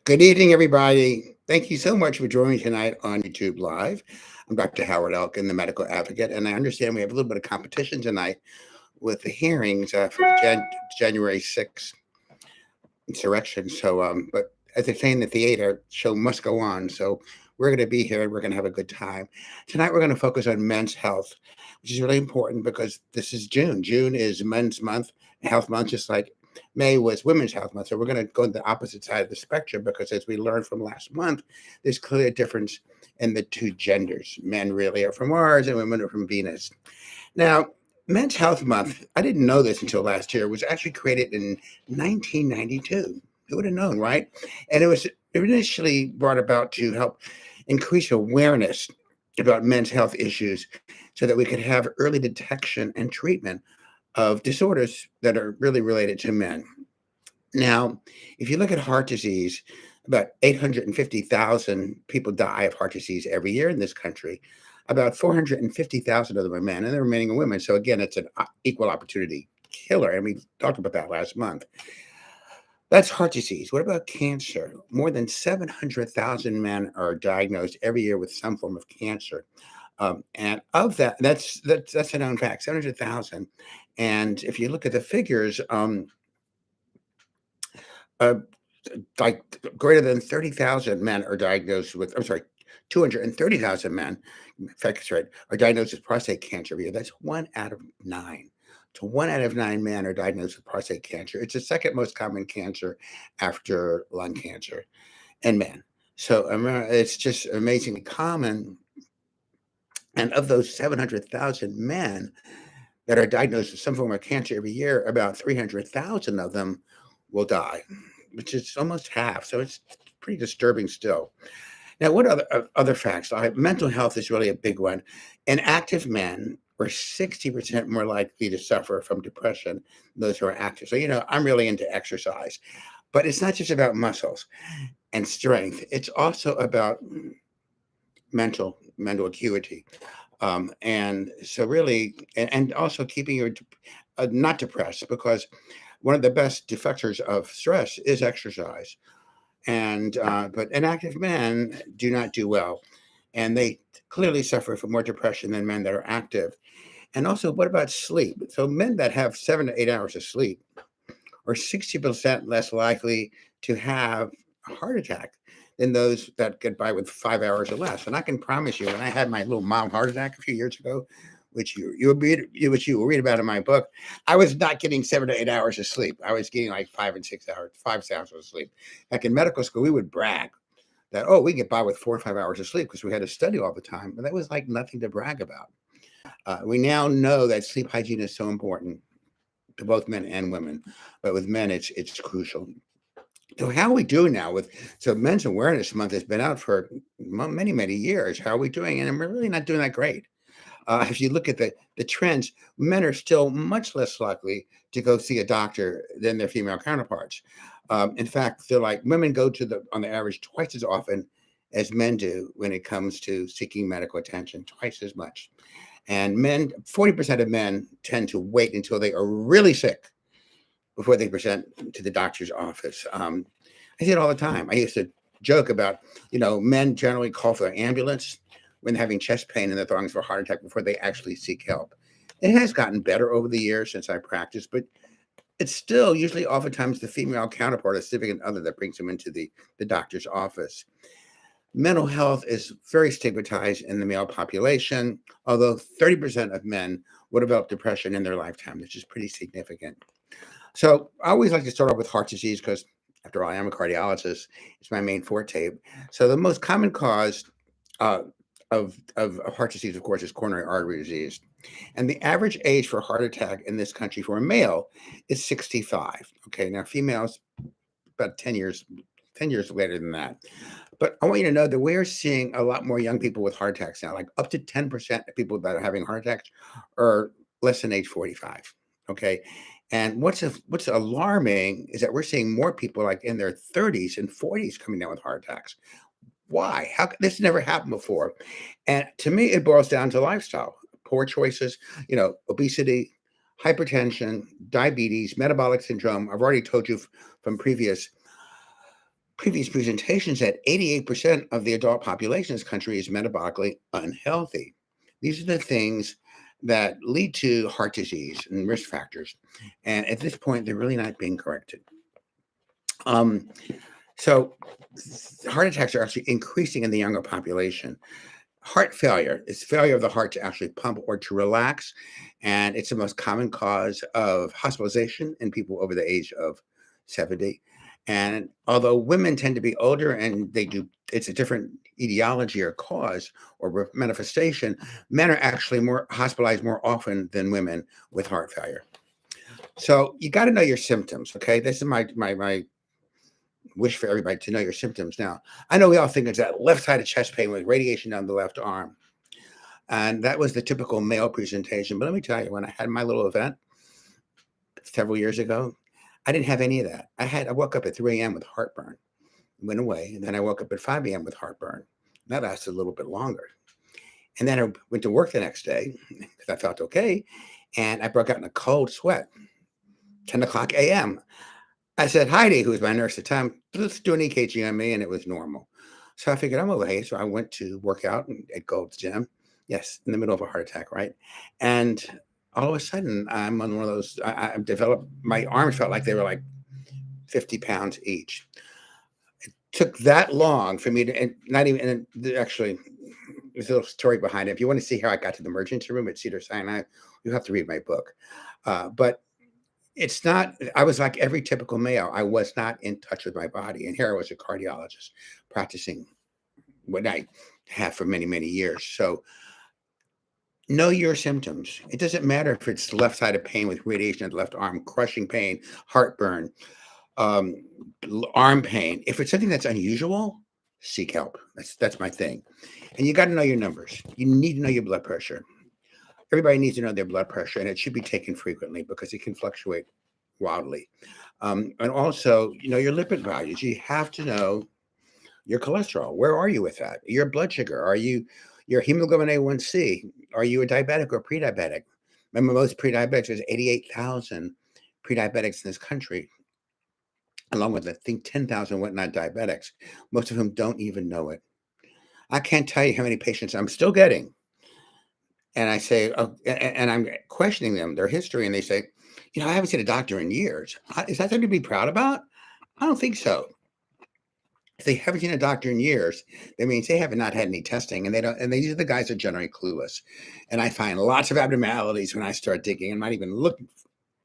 Good evening, everybody. Thank you so much for joining me tonight on YouTube Live. I'm Dr. Howard Elkin, the medical advocate, and I understand we have a little bit of competition tonight with the hearings for the January 6th insurrection. But as they say in the theater, show must go on. So we're going to be here and we're going to have a good time. Tonight, we're going to focus on men's health, which is really important because this is June. June is Men's Month, Health Month, just like May was Women's Health Month. So we're going to go to the opposite side of the spectrum because, as we learned from last month, there's clearly a difference in the two genders. Men really are from Mars and women are from Venus. Now, Men's Health Month, I didn't know this until last year, was actually created in 1992. Who would have known, right? And it was initially brought about to help increase awareness about men's health issues so that we could have early detection and treatment of disorders that are really related to men. Now, if you look at heart disease, about 850,000 people die of heart disease every year in this country. About 450,000 of them are men, and the remaining are women. So again, it's an equal opportunity killer, and we talked about that last month. That's heart disease. What about cancer? More than 700,000 men are diagnosed every year with some form of cancer. And of that, that's a known fact, 700,000. And if you look at the figures, uh, like greater than 30,000 men are diagnosed with, I'm sorry, 230,000 men, in fact, that's right, are diagnosed with prostate cancer every year. That's 1 out of 9. So 1 out of 9 men are diagnosed with prostate cancer. It's the second most common cancer after lung cancer in men. So it's just amazingly common. And of those 700,000 men that are diagnosed with some form of cancer every year, about 300,000 of them will die, which is almost half. So it's pretty disturbing still. Now, what other facts? Mental health is really a big one. And active men are 60% more likely to suffer from depression than those who are active. So, I'm really into exercise, but it's not just about muscles and strength. It's also about mental acuity. And so really, and also keeping you not depressed, because one of the best deflectors of stress is exercise. And but inactive men do not do well, and they clearly suffer from more depression than men that are active. And also, what about sleep? So men that have 7 to 8 hours of sleep are 60% less likely to have a heart attack than those that get by with 5 hours or less. And I can promise you, when I had my little mild heart attack a few years ago, which you will read about in my book, I was not getting 7 to 8 hours of sleep. I was getting like 5 and 6 hours, 5 hours of sleep. Like in medical school, we would brag that, oh, we get by with 4 or 5 hours of sleep because we had to study all the time. But that was like nothing to brag about. We now know that sleep hygiene is so important to both men and women, but with men, it's crucial. So how are we doing now so Men's Awareness Month has been out for many years. How are we doing? And we're really not doing that great. If you look at the trends, men are still much less likely to go see a doctor than their female counterparts. In fact, they're like women go on the average twice as often as men do when it comes to seeking medical attention, twice as much. And 40% of men tend to wait until they are really sick before they present to the doctor's office. I see it all the time. I used to joke about, men generally call for an ambulance when having chest pain and they're throwing for a heart attack before they actually seek help. It has gotten better over the years since I practiced, but it's still usually oftentimes the female counterpart, a significant other, that brings them into the doctor's office. Mental health is very stigmatized in the male population, although 30% of men will develop depression in their lifetime, which is pretty significant. So I always like to start off with heart disease because, after all, I am a cardiologist. It's my main forte. So the most common cause uh, of heart disease, of course, is coronary artery disease. And the average age for a heart attack in this country for a male is 65. Okay, now females, about 10 years later than that. But I want you to know that we're seeing a lot more young people with heart attacks now. Like up to 10% of people that are having heart attacks are less than age 45. Okay. And what's alarming is that we're seeing more people like in their 30s and 40s coming down with heart attacks. Why? This never happened before? And to me, it boils down to lifestyle, poor choices, obesity, hypertension, diabetes, metabolic syndrome. I've already told you from previous previous presentations that 88% of the adult population in this country is metabolically unhealthy. These are the things that lead to heart disease and risk factors. And at this point, they're really not being corrected. Um, so heart attacks are actually increasing in the younger population. Heart failure is failure of the heart to actually pump or to relax. And it's the most common cause of hospitalization in people over the age of 70. And although women tend to be older and it's a different etiology or cause or manifestation, men are actually more hospitalized more often than women with heart failure. So you got to know your symptoms. Okay. This is my wish for everybody to know your symptoms. Now, I know we all think it's that left-sided chest pain with radiation down the left arm. And that was the typical male presentation. But let me tell you, when I had my little event several years ago, I didn't have any of that. I woke up at 3 a.m. with heartburn, went away. And then I woke up at 5 a.m. with heartburn. That lasted a little bit longer. And then I went to work the next day because I felt okay. And I broke out in a cold sweat, 10 o'clock a.m. I said, Heidi, who was my nurse at the time, let's do an EKG on me, and it was normal. So I figured I'm okay. So I went to work out at Gold's Gym. Yes, in the middle of a heart attack, right? And all of a sudden, I'm on one of those. I developed, my arms felt like they were like 50 pounds each. It took that long for me to, and not even, and actually, there's a little story behind it. If you want to see how I got to the emergency room at Cedars-Sinai, you have to read my book. But it's not, I was like every typical male. I was not in touch with my body. And here I was a cardiologist practicing what I have for many, many years. So know your symptoms. It doesn't matter if it's left-sided pain with radiation at the left arm, crushing pain, heartburn, um, arm pain. If it's something that's unusual, seek help. That's my thing. And you got to know your numbers. You need to know your blood pressure. Everybody needs to know their blood pressure, and it should be taken frequently because it can fluctuate wildly. And also, your lipid values. You have to know your cholesterol. Where are you with that? Your blood sugar. Are you your hemoglobin A1C? Are you a diabetic or pre-diabetic? Remember, most pre-diabetics, there's 88,000 pre-diabetics in this country, along with, I think, 10,000 whatnot diabetics, most of whom don't even know it. I can't tell you how many patients I'm still getting. And I say, oh, and I'm questioning them, their history, and they say, I haven't seen a doctor in years. Is that something to be proud about? I don't think so. If they haven't seen a doctor in years, that means they have not had any testing, and they don't. And these are the guys that are generally clueless. And I find lots of abnormalities when I start digging. I'm not even looking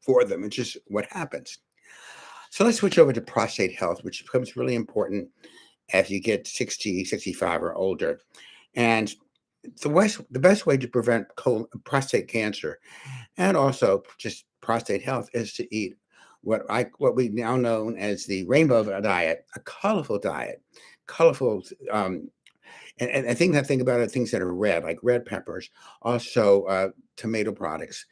for them. It's just what happens. So let's switch over to prostate health, which becomes really important as you get 60, 65 or older. And the best way to prevent prostate cancer and also just prostate health is to eat what we now know as the rainbow diet, a colorful diet, colorful. And I think about it, things that are red, like red peppers, also tomato products.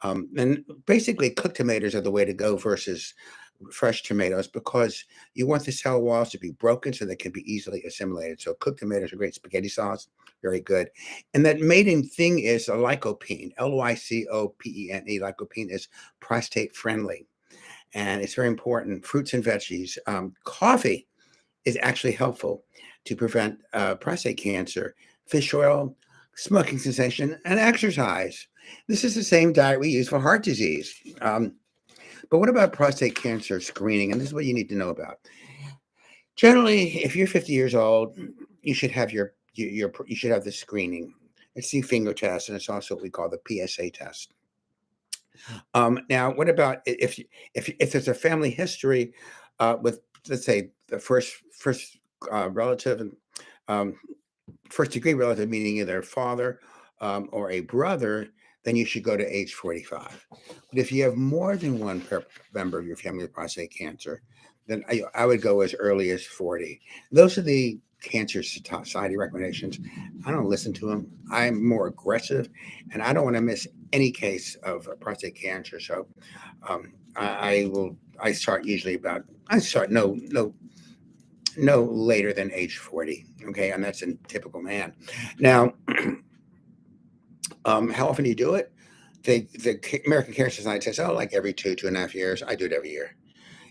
And basically, cooked tomatoes are the way to go versus fresh tomatoes because you want the cell walls to be broken so they can be easily assimilated. So cooked tomatoes are great. Spaghetti sauce, very good. And that main thing is a lycopene, Lycopene. Lycopene is prostate friendly, and it's very important. Fruits and veggies. Coffee is actually helpful to prevent prostate cancer. Fish oil, smoking cessation, and exercise. This is the same diet we use for heart disease. But what about prostate cancer screening? And this is what you need to know about. Generally, if you're 50 years old, you should have you should have the screening. It's the finger test, and it's also what we call the PSA test. Now, what about if there's a family history with, let's say, the first relative and first degree relative, meaning either a father or a brother, then you should go to age 45. But if you have more than one member of your family with prostate cancer, then I would go as early as 40. Those are the Cancer Society recommendations. I don't listen to them. I'm more aggressive, and I don't want to miss any case of prostate cancer. So I start no later than age 40. Okay, and that's a typical man. Now, how often do you do it? The American Cancer Society says, like every 2.5 years. I do it every year.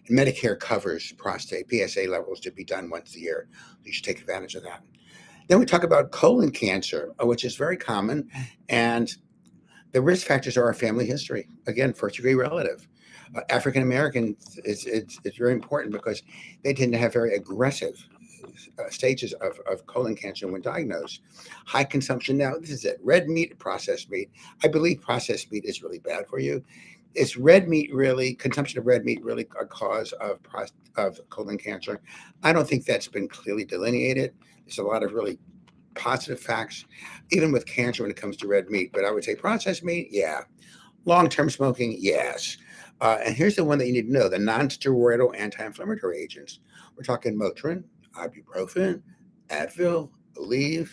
Medicare covers prostate. PSA levels to be done once a year. You should take advantage of that. Then we talk about colon cancer, which is very common. And the risk factors are our family history. Again, first degree relative. African Americans it's very important because they tend to have very aggressive stages of colon cancer when diagnosed. High consumption. Now, this is it. Red meat, processed meat. I believe processed meat is really bad for you. Is red meat really, consumption of red meat really a cause of colon cancer? I don't think that's been clearly delineated. There's a lot of really positive facts, even with cancer when it comes to red meat. But I would say processed meat, yeah. Long-term smoking, yes. And here's the one that you need to know: the non-steroidal anti-inflammatory agents. We're talking Motrin, ibuprofen, Advil, Aleve.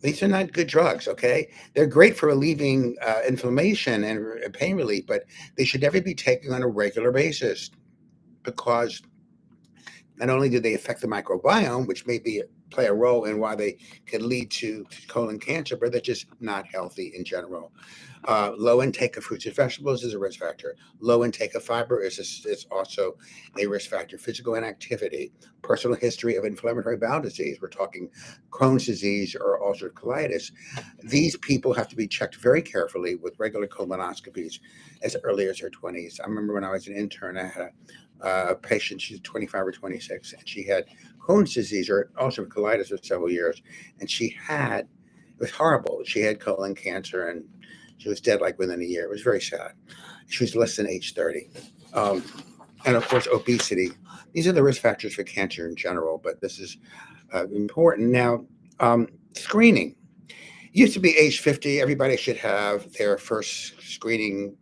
These are not good drugs, okay? They're great for relieving inflammation and pain relief, but they should never be taken on a regular basis because not only do they affect the microbiome, which may play a role in why they could lead to colon cancer, but they're just not healthy in general. Low intake of fruits and vegetables is a risk factor. Low intake of fiber is also a risk factor. Physical inactivity, personal history of inflammatory bowel disease. We're talking Crohn's disease or ulcerative colitis. These people have to be checked very carefully with regular colonoscopies as early as their 20s. I remember when I was an intern, I had a patient, she's 25 or 26, and she had Crohn's disease or ulcerative colitis for several years. And it was horrible. She had colon cancer and she was dead like within a year. It was very sad. She was less than age 30. And of course, obesity. These are the risk factors for cancer in general, but this is important. Now, screening. Used to be age 50, everybody should have their first screening,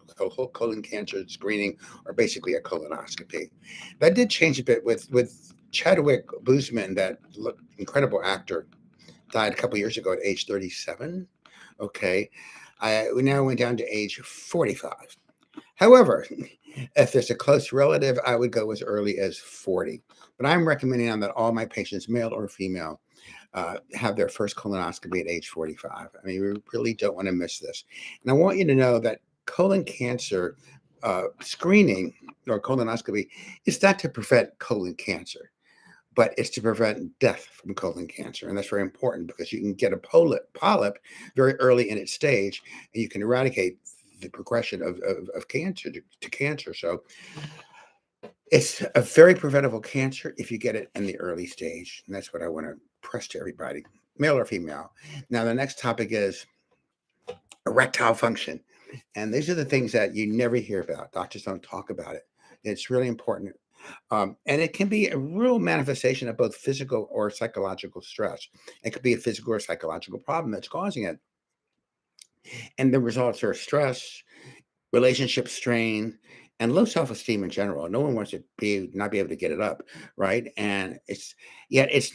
colon cancer screening, or basically a colonoscopy. That did change a bit with Chadwick Boseman, that incredible actor, died a couple years ago at age 37. Okay. We now went down to age 45. However, if there's a close relative, I would go as early as 40. But I'm recommending that all my patients, male or female, have their first colonoscopy at age 45. I mean, we really don't want to miss this. And I want you to know that colon cancer screening or colonoscopy is not to prevent colon cancer, but it's to prevent death from colon cancer. And that's very important because you can get a polyp very early in its stage, and you can eradicate the progression of cancer to cancer. So it's a very preventable cancer if you get it in the early stage. And that's what I want to press to everybody, male or female. Now, the next topic is erectile function. And these are the things that you never hear about. Doctors don't talk about it. It's really important. And it can be a real manifestation of both physical or psychological stress. It could be a physical or psychological problem that's causing it. And the results are stress, relationship strain, and low self-esteem in general. No one wants to not be able to get it up, right? And it's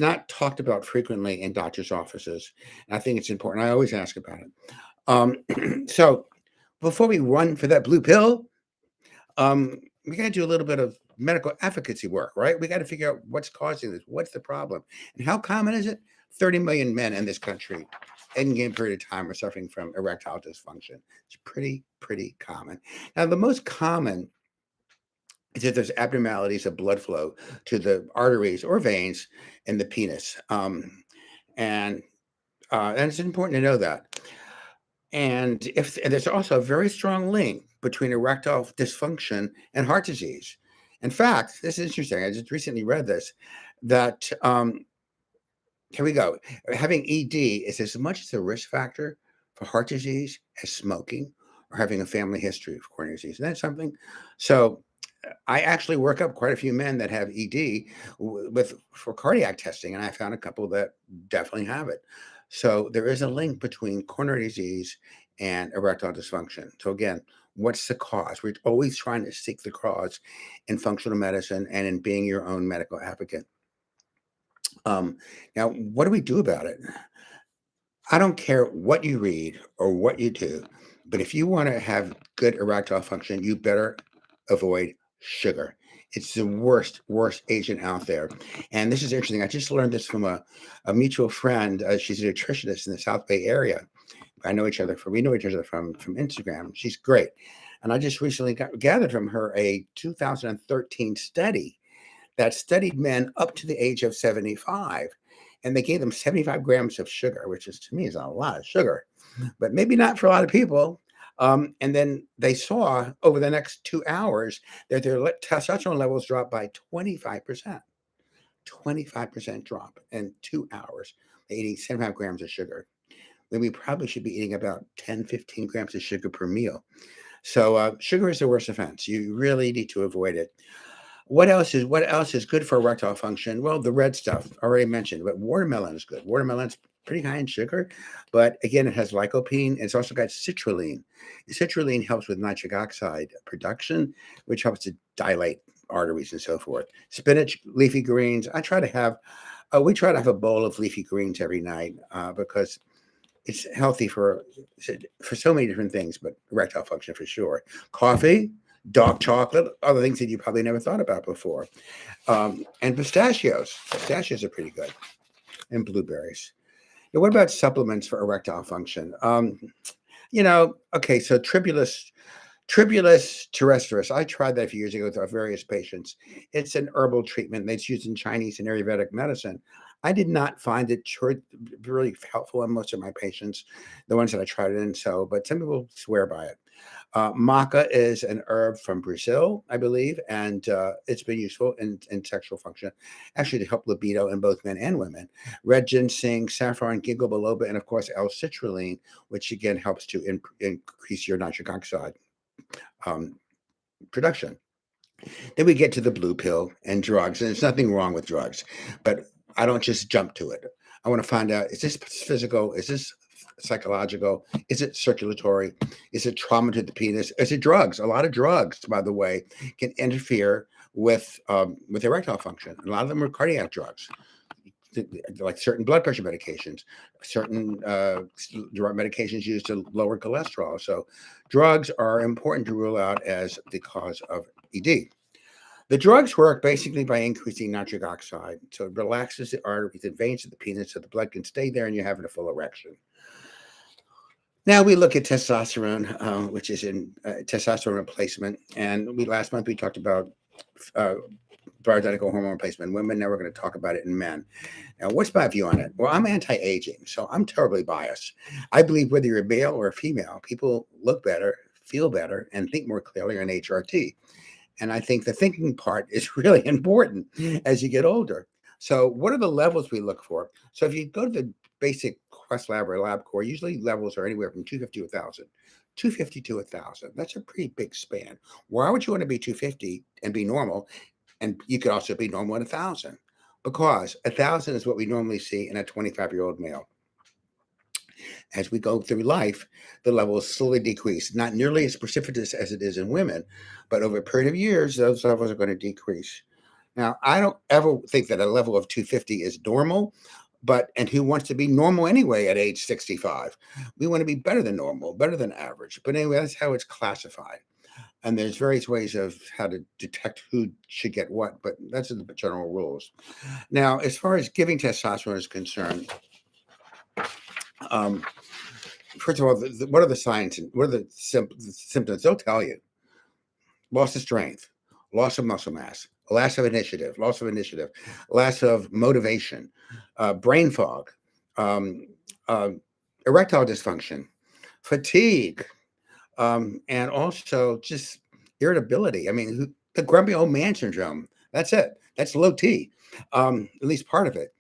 not talked about frequently in doctors' offices. And I think it's important. I always ask about it. So before we run for that blue pill, we got to do a little bit of medical advocacy work, right? We got to figure out what's causing this. What's the problem? And how common is it? 30 million men in this country, any given period of time, are suffering from erectile dysfunction. It's pretty common. Now, the most common is that there's abnormalities of blood flow to the arteries or veins in the penis. And it's important to know that. And there's also a very strong link between erectile dysfunction and heart disease. In fact, this is interesting. I just recently read this, that here we go. Having ED is as much as a risk factor for heart disease as smoking or having a family history of coronary disease. Isn't that something? So I actually work up quite a few men that have ED for cardiac testing, and I found a couple that definitely have it. So there is a link between coronary disease and erectile dysfunction. So again, what's the cause? We're always trying to seek the cause in functional medicine and in being your own medical advocate. Now, what do we do about it? I don't care what you read or what you do, but if you want to have good erectile function, you better avoid sugar. It's the worst agent out there. And this is interesting. I just learned this from a mutual friend. She's a nutritionist in the South Bay area. We know each other from Instagram. She's great. And I just recently gathered from her a 2013 study that studied men up to the age of 75. And they gave them 75 grams of sugar, which is to me is a lot of sugar, but maybe not for a lot of people. And then they saw over the next 2 hours that their testosterone levels dropped by 25%. 25% drop in 2 hours. They're eating 75 grams of sugar. When we probably should be eating about 10, 15 grams of sugar per meal. So sugar is the worst offense. You really need to avoid it. What else is good for erectile function? Well, the red stuff already mentioned, but watermelon is good. Watermelon's pretty high in sugar, but again, it has lycopene. It's also got citrulline. Citrulline helps with nitric oxide production, which helps to dilate arteries and so forth. Spinach, leafy greens. We try to have a bowl of leafy greens every night because it's healthy for so many different things, but erectile function for sure. Coffee, dark chocolate, other things that you probably never thought about before. And pistachios. Pistachios are pretty good. And blueberries. Now, what about supplements for erectile function? Okay, so Tribulus terrestris. I tried that a few years ago with various patients. It's an herbal treatment that's used in Chinese and Ayurvedic medicine. I did not find it really helpful in most of my patients, the ones that I tried it in. But some people swear by it. Maca is an herb from Brazil, I believe, and it's been useful in sexual function, actually to help libido in both men and women. Red ginseng, saffron, ginkgo biloba, and of course L-citrulline, which again helps to increase your nitric oxide production. Then we get to the blue pill and drugs, and there's nothing wrong with drugs, but I don't just jump to it. I want to find out, is this physical? Is this psychological? Is it circulatory? Is it trauma to the penis? Is it drugs? A lot of drugs, by the way, can interfere with erectile function. A lot of them are cardiac drugs, like certain blood pressure medications, certain drug medications used to lower cholesterol. So drugs are important to rule out as the cause of ED. The drugs work basically by increasing nitric oxide. So it relaxes the arteries and veins of the penis so the blood can stay there and you're having a full erection. Now we look at testosterone, which is in testosterone replacement. And last month we talked about bioidentical hormone replacement in women. Now we're going to talk about it in men. Now, what's my view on it? Well, I'm anti-aging, so I'm terribly biased. I believe whether you're male or female, people look better, feel better, and think more clearly on HRT. And I think the thinking part is really important as you get older. So what are the levels we look for? So if you go to the basic Quest Lab or LabCorp, usually levels are anywhere from 250 to 1,000. 250 to 1,000. That's a pretty big span. Why would you want to be 250 and be normal? And you could also be normal at 1,000, because 1,000 is what we normally see in a 25-year-old male. As we go through life, the levels slowly decrease, not nearly as precipitous as it is in women, but over a period of years, those levels are going to decrease. Now, I don't ever think that a level of 250 is normal, and who wants to be normal anyway at age 65? We want to be better than normal, better than average. But anyway, that's how it's classified. And there's various ways of how to detect who should get what, but that's the general rules. Now, as far as giving testosterone is concerned, first of all, what are the signs and what are the symptoms? They'll tell you: loss of strength, loss of muscle mass, loss of initiative, loss of motivation, brain fog, erectile dysfunction, fatigue, and also just irritability. I mean, the grumpy old man syndrome. That's it. That's low T, at least part of it.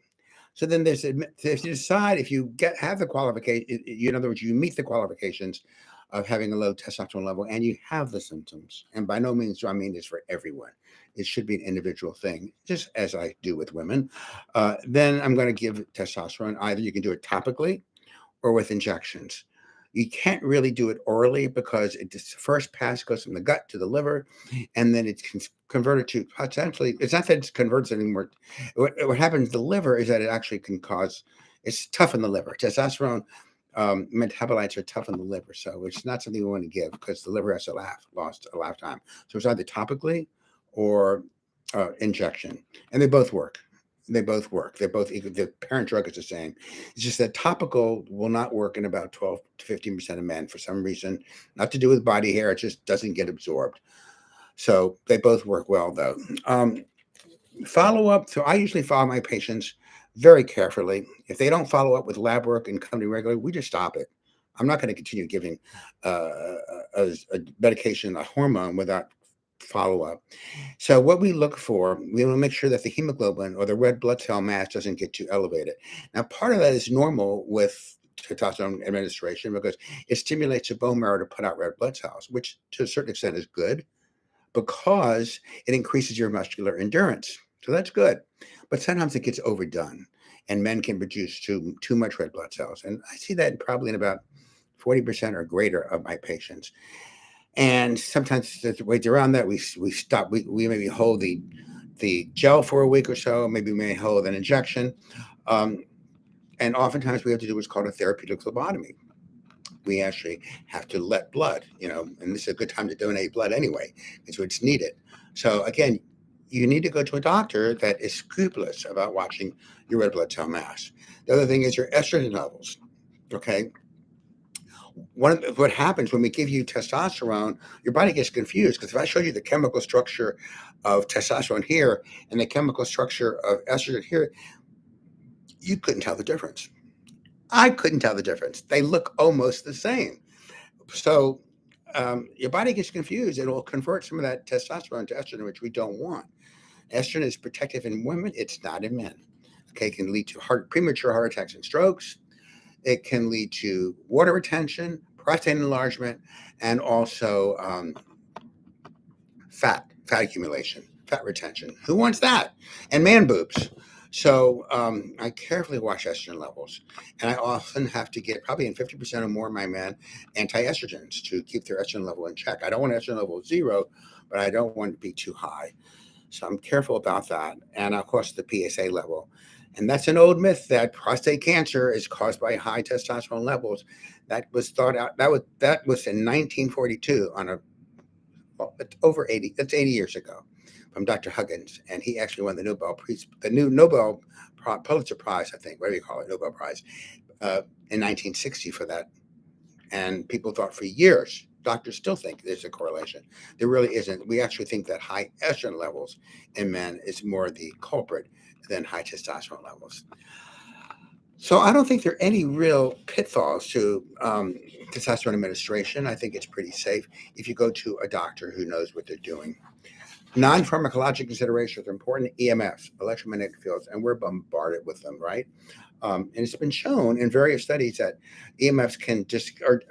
So then if you decide if you have the qualification, in other words, you meet the qualifications of having a low testosterone level and you have the symptoms, and by no means do I mean this for everyone. It should be an individual thing, just as I do with women. Then I'm going to give testosterone. Either you can do it topically or with injections. You can't really do it orally because the first pass goes from the gut to the liver, and then it's converted to potentially. It's not that it converts anymore. What happens to the liver is that it actually can cause. It's tough in the liver. Testosterone metabolites are tough in the liver, so it's not something we want to give because the liver has lost a lifetime. So it's either topically or injection, and they both work. They both work. They're both equal. The parent drug is the same. It's just that topical will not work in about 12 to 15% of men for some reason. Not to do with body hair. It just doesn't get absorbed. So they both work well, though. Follow up. So I usually follow my patients very carefully. If they don't follow up with lab work and come to me regularly, we just stop it. I'm not going to continue giving a medication, a hormone, without follow up. So what we look for, we want to make sure that the hemoglobin or the red blood cell mass doesn't get too elevated. Now, part of that is normal with testosterone administration because it stimulates the bone marrow to put out red blood cells, which to a certain extent is good because it increases your muscular endurance. So that's good. But sometimes it gets overdone and men can produce too much red blood cells. And I see that probably in about 40% or greater of my patients. And sometimes there's ways around that. We stop. We maybe hold the gel for a week or so. Maybe we may hold an injection. And oftentimes we have to do what's called a therapeutic phlebotomy. We actually have to let blood, and this is a good time to donate blood anyway, because it's needed. So again, you need to go to a doctor that is scrupulous about watching your red blood cell mass. The other thing is your estrogen levels. Okay. What happens when we give you testosterone, your body gets confused because if I showed you the chemical structure of testosterone here and the chemical structure of estrogen here, you couldn't tell the difference. I couldn't tell the difference. They look almost the same. So your body gets confused. It will convert some of that testosterone to estrogen, which we don't want. Estrogen is protective in women. It's not in men. Okay, it can lead to premature heart attacks and strokes. It can lead to water retention, prostate enlargement, and also fat accumulation, fat retention. Who wants that? And man boobs. So I carefully watch estrogen levels, and I often have to get probably in 50% or more of my men anti-estrogens to keep their estrogen level in check. I don't want estrogen level 0, but I don't want it to be too high. So I'm careful about that. And of course, the PSA level. And that's an old myth that prostate cancer is caused by high testosterone levels. That was thought out. That was in 1942 on it's over 80. That's 80 years ago, from Dr. Huggins, and he actually won the Nobel Pulitzer Prize, I think, whatever you call it, Nobel Prize, in 1960 for that. And people thought for years. Doctors still think there's a correlation. There really isn't. We actually think that high estrogen levels in men is more the culprit than high testosterone levels. So I don't think there are any real pitfalls to testosterone administration. I think it's pretty safe if you go to a doctor who knows what they're doing. Non-pharmacologic considerations are important. EMFs, electromagnetic fields, and we're bombarded with them, right? And it's been shown in various studies that EMFs are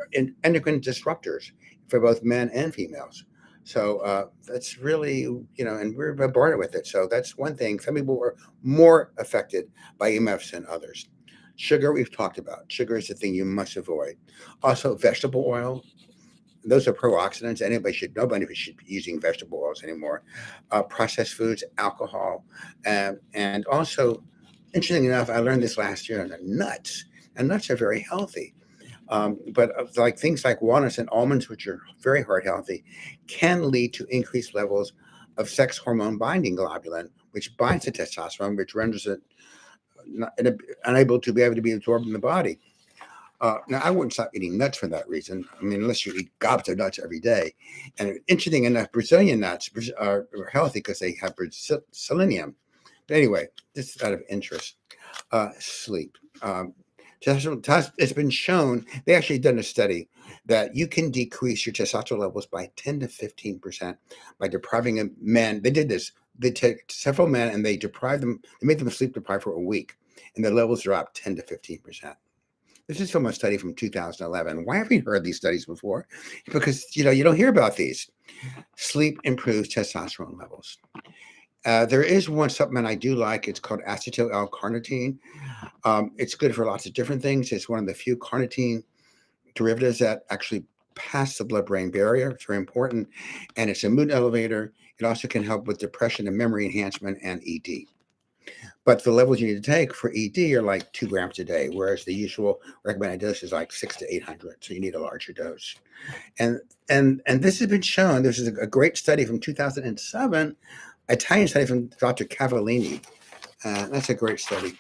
endocrine disruptors for both men and females. So that's really, and we're bombarded with it. So that's one thing. Some people are more affected by EMFs than others. Sugar, we've talked about. Sugar is the thing you must avoid. Also, vegetable oil. Those are pro-oxidants. Nobody should be using vegetable oils anymore. Processed foods, alcohol, and also, interesting enough, I learned this last year on the nuts. And nuts are very healthy. But like things like walnuts and almonds, which are very heart healthy, can lead to increased levels of sex hormone binding globulin, which binds to testosterone, which renders it unable to be absorbed in the body. Now, I wouldn't stop eating nuts for that reason. I mean, unless you eat gobs of nuts every day. And interesting enough, Brazilian nuts are healthy because they have selenium. But anyway, this is out of interest. Sleep. It's been shown, they actually done a study that you can decrease your testosterone levels by 10 to 15% by depriving men. They did this. They take several men and they made them sleep deprived for a week, and their levels dropped 10 to 15%. This is from a study from 2011. Why haven't you heard these studies before? Because you don't hear about these. Sleep improves testosterone levels. There is one supplement I do like. It's called acetyl L-carnitine. It's good for lots of different things. It's one of the few carnitine derivatives that actually pass the blood-brain barrier. It's very important. And it's a mood elevator. It also can help with depression and memory enhancement and ED. But the levels you need to take for ED are like 2 grams a day, whereas the usual recommended dose is like 600 to 800. So you need a larger dose. And this has been shown. This is a great study from 2007, Italian study from Dr. Cavallini. That's a great study.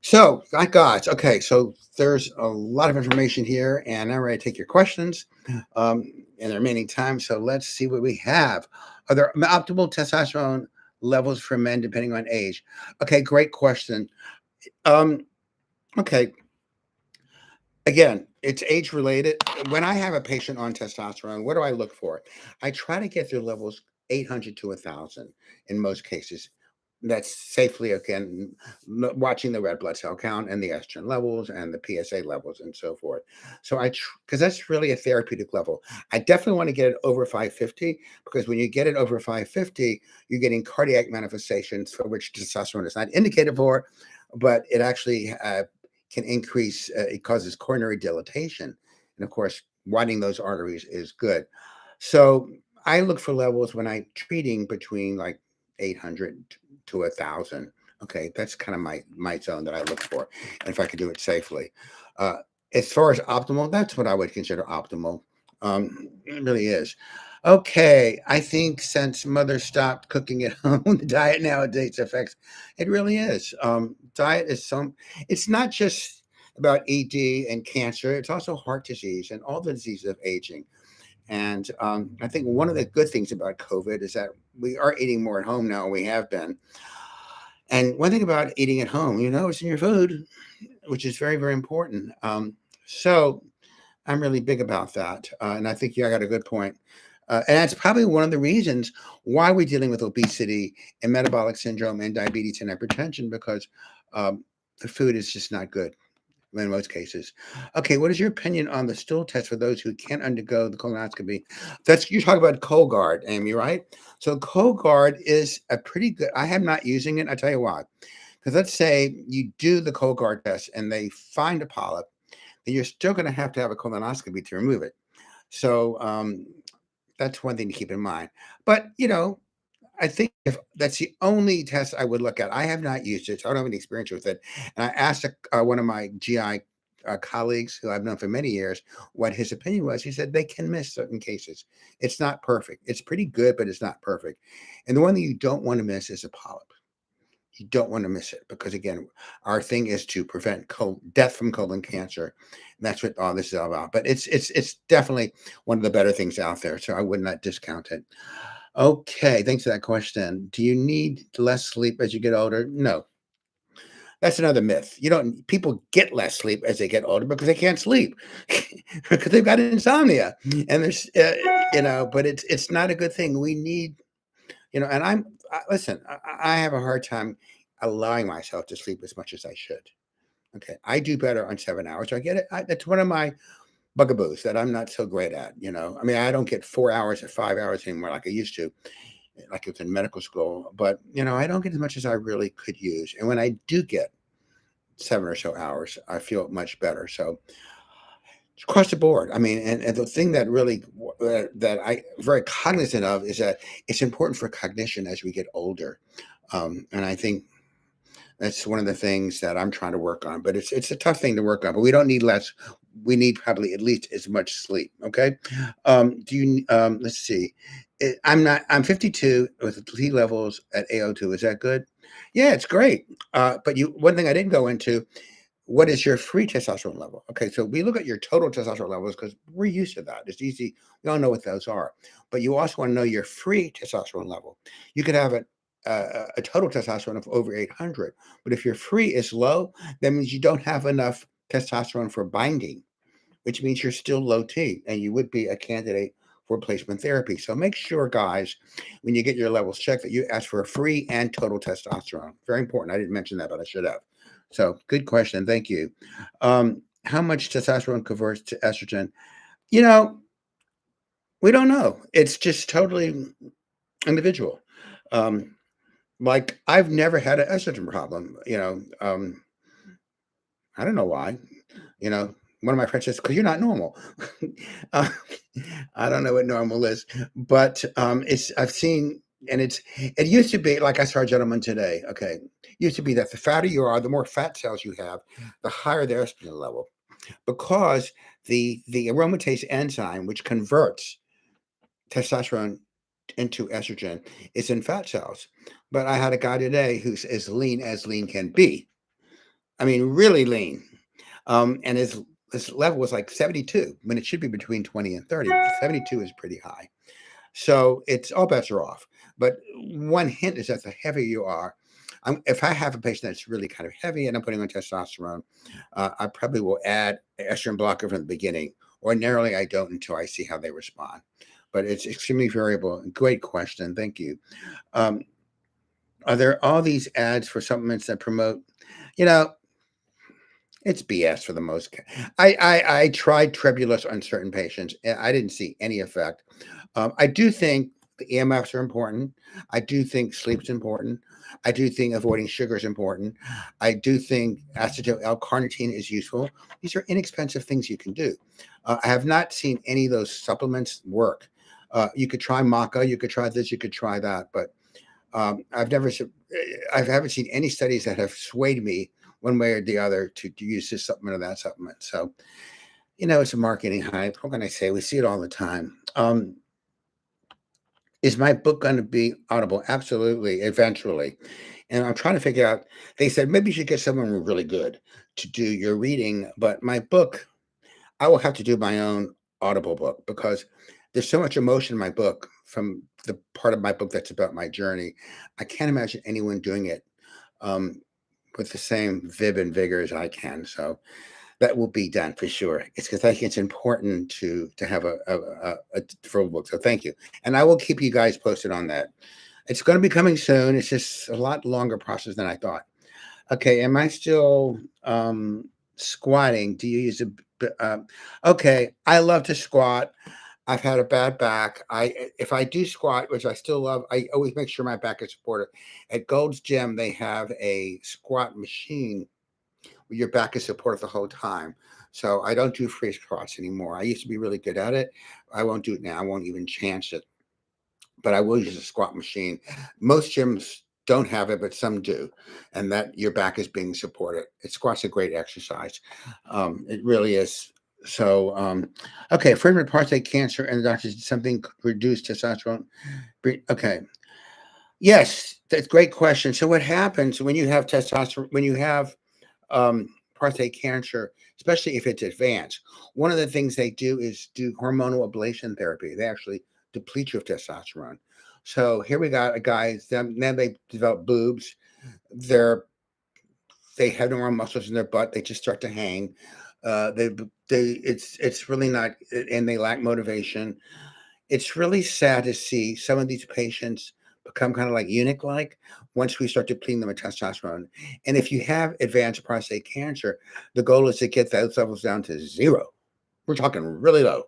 So, my gods. Okay, so there's a lot of information here, and I'm ready to take your questions in the remaining time. So let's see what we have. Are there optimal testosterone levels for men depending on age? Okay, great question. Um, okay, again, it's age related. When I have a patient on testosterone, what do I look for? I try to get their levels 800 to 1,000 in most cases. That's safely, again, watching the red blood cell count and the estrogen levels and the PSA levels and so forth. So because that's really a therapeutic level. I definitely want to get it over 550 because when you get it over 550, you're getting cardiac manifestations for which testosterone is not indicated for, but it actually can increase, it causes coronary dilatation. And of course, widening those arteries is good. So I look for levels when I'm treating between like 800 to 1,000. Okay, that's kind of my zone that I look for, and if I could do it safely. Uh, as far as optimal, that's what I would consider optimal. It really is. Okay, I think since mothers stopped cooking at home, the diet nowadays affects. It really is. Diet is some. It's not just about ED and cancer. It's also heart disease and all the diseases of aging. And I think one of the good things about COVID is that we are eating more at home now. We have been. And one thing about eating at home, it's in your food, which is very, very important. So I'm really big about that. And I think you got a good point. And that's probably one of the reasons why we're dealing with obesity and metabolic syndrome and diabetes and hypertension because the food is just not good in most cases. Okay, what is your opinion on the stool test for those who can't undergo the colonoscopy? That's you talk about Cologuard, Amy, right? So Cologuard is a pretty good. I am not using it. I tell you why. Because let's say you do the Cologuard test and they find a polyp, then you're still going to have a colonoscopy to remove it. So that's one thing to keep in mind. But I think if that's the only test I would look at. I have not used it, so I don't have any experience with it. And I asked one of my GI colleagues who I've known for many years what his opinion was. He said they can miss certain cases. It's not perfect. It's pretty good, but it's not perfect. And the one that you don't want to miss is a polyp. You don't want to miss it because again, our thing is to prevent death from colon cancer. And that's what all this is all about. But it's definitely one of the better things out there. So I would not discount it. Okay, thanks for that question. Do you need less sleep as you get older? No, that's another myth. You don't. People get less sleep as they get older because they can't sleep because they've got insomnia, and there's, but it's not a good thing. We need, and listen. I have a hard time allowing myself to sleep as much as I should. Okay, I do better on 7 hours. I get it. That's one of my bugaboos that I'm not so great at. I mean, I don't get 4 hours or 5 hours anymore like I used to, like it's in medical school. But I don't get as much as I really could use. And when I do get 7 or so hours, I feel much better. So it's across the board. I mean, and the thing that really that I very cognizant of is that it's important for cognition as we get older. And I think that's one of the things that I'm trying to work on, but it's a tough thing to work on. But we don't need less. We need probably at least as much sleep. Okay. Do you? Let's see. I'm 52 with T levels at AO2. Is that good? Yeah, it's great. But one thing I didn't go into. What is your free testosterone level? Okay, so we look at your total testosterone levels because we're used to that. It's easy. We all know what those are. But you also want to know your free testosterone level. You could have a total testosterone of over 800, but if your free is low, that means you don't have enough testosterone for binding, which means you're still low T, and you would be a candidate for replacement therapy. So make sure, guys, when you get your levels checked, that you ask for a free and total testosterone. Very important. I didn't mention that, but I should have. So good question. Thank you. How much testosterone converts to estrogen? You know, we don't know. It's just totally individual. Um, like I've never had an estrogen problem. I don't know why. You know, one of my friends says, "Because you're not normal." uh, I don't know what normal is, but I've seen, and it used to be like I saw a gentleman today. Okay, used to be that the fatter you are, the more fat cells you have, the higher the estrogen level, because the aromatase enzyme, which converts testosterone into estrogen, is in fat cells. But I had a guy today who's as lean can be. I mean, really lean. And his level was like 72 when it should be between 20 and 30. 72 is pretty high. So it's all bets are off. But one hint is that the heavier you are, if I have a patient that's really kind of heavy and I'm putting on testosterone, I probably will add estrogen blocker from the beginning. Ordinarily, I don't until I see how they respond. But it's extremely variable. Great question. Thank you. Um, are there all these ads for supplements that promote, you know, it's BS for the most. I tried Tribulus on certain patients, and I didn't see any effect. I do think the EMFs are important. I do think sleep's important. I do think avoiding sugar is important. I do think acetyl L-carnitine is useful. These are inexpensive things you can do. I have not seen any of those supplements work. You could try maca, you could try this, you could try that, but I haven't seen any studies that have swayed me one way or the other to use this supplement or that supplement. So, it's a marketing hype. What can I say? We see it all the time. Is my book going to be audible? Absolutely, eventually. And I'm trying to figure out, they said maybe you should get someone really good to do your reading, but my book, I will have to do my own audible book because there's so much emotion in my book from the part of my book that's about my journey. I can't imagine anyone doing it with the same vib and vigor as I can. So that will be done for sure. It's because I think it's important to have a full book. So thank you. And I will keep you guys posted on that. It's going to be coming soon. It's just a lot longer process than I thought. Okay, am I still squatting? Do you use okay, I love to squat. I've had a bad back. If I do squat, which I still love, I always make sure my back is supported. At Gold's Gym, they have a squat machine where your back is supported the whole time. So I don't do free squats anymore. I used to be really good at it. I won't do it now. I won't even chance it. But I will use a squat machine. Most gyms don't have it, but some do, and that your back is being supported. Squat's a great exercise. It really is. So, okay, friend with prostate cancer and the doctor did something reduced testosterone. Okay, yes, that's a great question. So, what happens when you have testosterone? When you have prostate cancer, especially if it's advanced, one of the things they do is do hormonal ablation therapy. They actually deplete you of testosterone. So here we got a guy. Then they develop boobs. They're they have no more muscles in their butt. They just start to hang. It's really not, and they lack motivation. It's really sad to see some of these patients become kind of like eunuch-like once we start depleting them of testosterone. And if you have advanced prostate cancer, the goal is to get those levels down to zero. We're talking really low.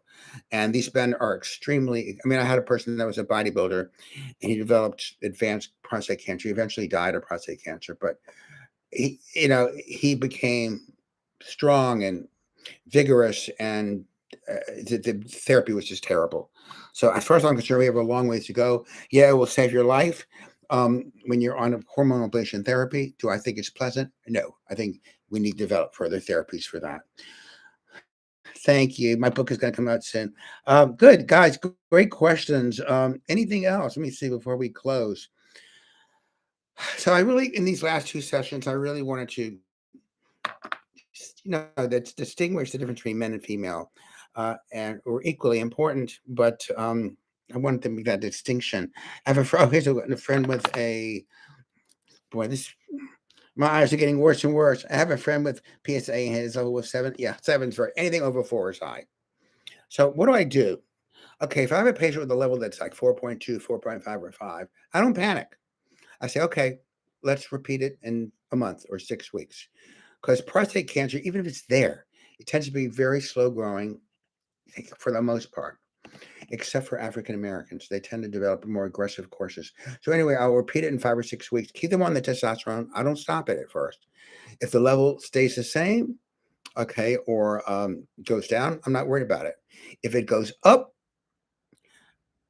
And these men are extremely, I mean, I had a person that was a bodybuilder and he developed advanced prostate cancer. He eventually died of prostate cancer, but he became strong and vigorous, and the therapy was just terrible. So as far as I'm concerned, we have a long ways to go. Yeah, it will save your life when you're on a hormonal ablation therapy. Do I think it's pleasant? No. I think we need to develop further therapies for that. Thank you. My book is going to come out soon. Good, guys. Great questions. Anything else? Let me see before we close. So I really, in these last two sessions, I really wanted to, that's distinguish the difference between men and female, and or equally important. But I wanted to make that distinction. I have here's a friend with a boy. My eyes are getting worse and worse. I have a friend with PSA and his level was 7. Yeah, 7's right. Anything over 4 is high. So what do I do? Okay, if I have a patient with a level that's like 4.2, 4.5, or 5, I don't panic. I say, okay, let's repeat it in a month or 6 weeks. Because prostate cancer, even if it's there, it tends to be very slow growing for the most part, except for African Americans. They tend to develop more aggressive courses. So anyway, I'll repeat it in 5 or 6 weeks. Keep them on the testosterone. I don't stop it at first. If the level stays the same, okay, or goes down, I'm not worried about it. If it goes up,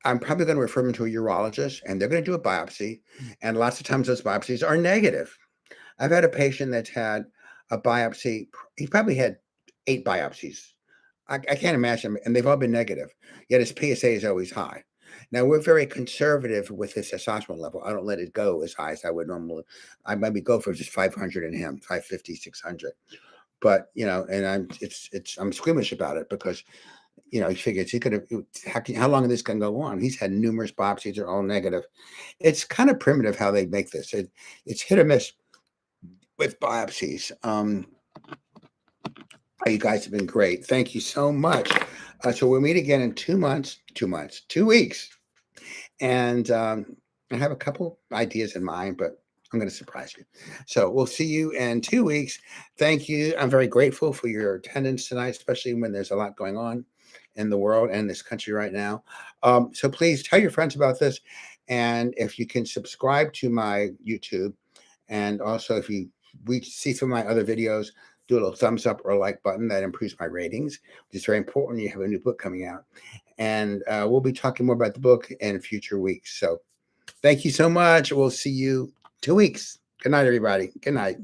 I'm probably going to refer them to a urologist, and they're going to do a biopsy. And lots of times those biopsies are negative. I've had a patient that's had a biopsy. He probably had 8 biopsies. I can't imagine, and they've all been negative. Yet his PSA is always high. Now we're very conservative with his testosterone level. I don't let it go as high as I would normally. I maybe go for just 500 in him, 550, 600. But and I'm squeamish about it because he figures he could have. How long is this going to go on? He's had numerous biopsies; they're all negative. It's kind of primitive how they make this. It's hit or miss with biopsies. You guys have been great. Thank you so much. So we'll meet again in 2 months, 2 weeks. And I have a couple ideas in mind, but I'm going to surprise you. So we'll see you in 2 weeks. Thank you. I'm very grateful for your attendance tonight, especially when there's a lot going on in the world and this country right now. So please tell your friends about this. And if you can subscribe to my YouTube, and also if you see some of my other videos, do a little thumbs up or a like button. That improves my ratings, which is very important. You have a new book coming out. And we'll be talking more about the book in future weeks. So thank you so much. We'll see you 2 weeks. Good night, everybody. Good night.